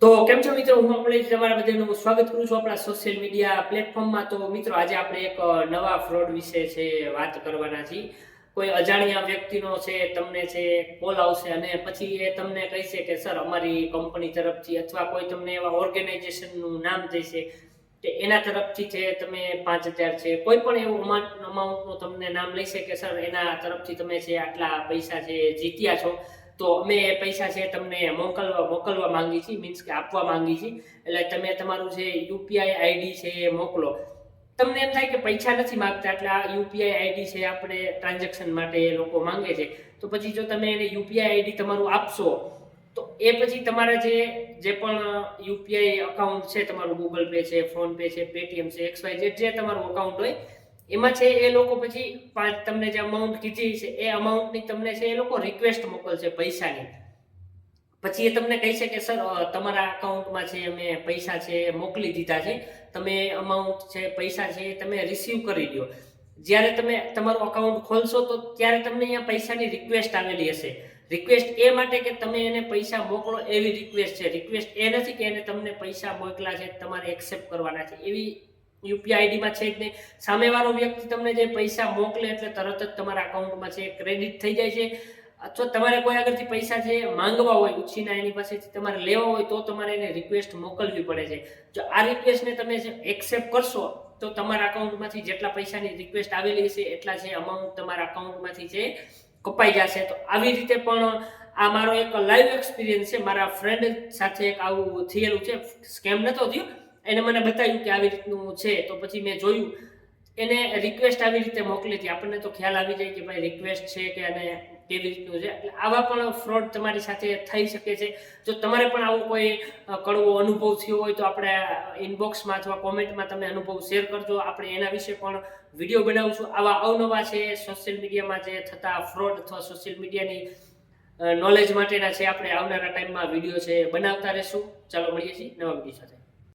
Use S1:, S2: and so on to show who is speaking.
S1: તો કેમ છો મિત્રો, હું આપણે તમારા બધાનું સ્વાગત કરું છું આપણા સોશિયલ મીડિયા પ્લેટફોર્મમાં. તો મિત્રો, આજે આપણે એક નવા ફ્રોડ વિશે છે વાત કરવાના છીએ. કોઈ અજાણ્યા વ્યક્તિનો છે તમને છે કોલ આવશે અને પછી એ તમને કહેશે કે સર અમારી કંપની તરફથી, અથવા કોઈ તમને એવા ઓર્ગેનાઇઝેશનનું નામ દેશે કે એના તરફથી છે તમે 5000 છે કોઈ પણ એવું અમાઉન્ટનું તમને નામ લેશે કે સર એના તરફથી તમે છે આટલા પૈસા છે જીત્યા છો, તો અમે એ પૈસા છે તમને મોકલવા માંગી છીએ, મીન્સ કે આપવા માંગી છીએ. એટલે તમે તમારું જે યુપીઆઈ આઈડી છે એ મોકલો. તમને એમ થાય કે પૈસા નથી માંગતા, એટલે આ યુપીઆઈ આઈડી છે આપણે ટ્રાન્ઝેક્શન માટે એ લોકો માંગે છે. તો પછી જો તમે એને યુપીઆઈ આઈડી તમારું આપશો, તો એ પછી તમારા જે પણ યુપીઆઈ અકાઉન્ટ છે, તમારું ગૂગલ પે છે, ફોન પે છે, પેટીએમ છે, XYZ જે તમારું અકાઉન્ટ હોય એમાં છે એ લોકો પછી તમને જે અમાઉન્ટ કીધી છે એ અમાઉન્ટની તમને છે એ લોકો રિક્વેસ્ટ મોકલશે પૈસાની. પછી એ તમને કહે છે કે સર તમારા અકાઉન્ટમાં છે અમે પૈસા છે મોકલી દીધા છે, તમે અમાઉન્ટ છે પૈસા છે તમે રિસીવ કરી લ્યો. જ્યારે તમે તમારું અકાઉન્ટ ખોલશો તો ત્યારે તમને અહીંયા પૈસાની રિક્વેસ્ટ આવેલી હશે. રિક્વેસ્ટ એ માટે કે તમે એને પૈસા મોકલો એવી રિક્વેસ્ટ છે. રિક્વેસ્ટ એ નથી કે એને તમને પૈસા મોકલા છે તમારે એક્સેપ્ટ કરવાના છે, એવી યુપીઆઈ આઈડીમાં છે જ નહીં. સામેવાળો વ્યક્તિ તમને જે પૈસા મોકલે એટલે તરત જ તમારા અકાઉન્ટમાં છે ક્રેડિટ થઈ જાય છે. અથવા તમારે કોઈ આગળથી પૈસા જે માંગવા હોય ઉછીના એની પાસેથી તમારે લેવા હોય તો તમારે એને રિક્વેસ્ટ મોકલવી પડે છે. જો આ રિક્વેસ્ટને તમે એક્સેપ્ટ કરશો તો તમારા અકાઉન્ટમાંથી જેટલા પૈસાની રિક્વેસ્ટ આવેલી છે એટલા જે અમાઉન્ટ તમારા અકાઉન્ટમાંથી જે કપાઈ જશે. તો આવી રીતે પણ આ મારો એક લાઈવ એક્સપિરિયન્સ છે. મારા ફ્રેન્ડ સાથે એક આવું થયેલું છે, સ્કેમ નતો થયો, એને મને બતાવ્યું કે આવી રીતનું છે. તો પછી મેં જોયું, એને રિક્વેસ્ટ આવી રીતે મોકલી હતી. આપણને તો ખ્યાલ આવી જાય કે ભાઈ રિક્વેસ્ટ છે કે અને કેવી રીતનું છે. એટલે આવા પણ ફ્રોડ તમારી સાથે થઈ શકે છે. જો તમારે પણ આવો કોઈ કડવો અનુભવ થયો હોય તો આપણે ઇનબોક્સમાં અથવા કોમેન્ટમાં તમે અનુભવ શેર કરજો. આપણે એના વિશે પણ વિડીયો બનાવશું. આવા અવનવા છે સોશિયલ મીડિયામાં જે થતા ફ્રોડ અથવા સોશિયલ મીડિયાની નોલેજ માટેના છે આપણે આવનારા ટાઈમમાં વિડીયો છે બનાવતા રહેશું. ચાલો મળીએ છીએ નવા વિડીયો સાથે.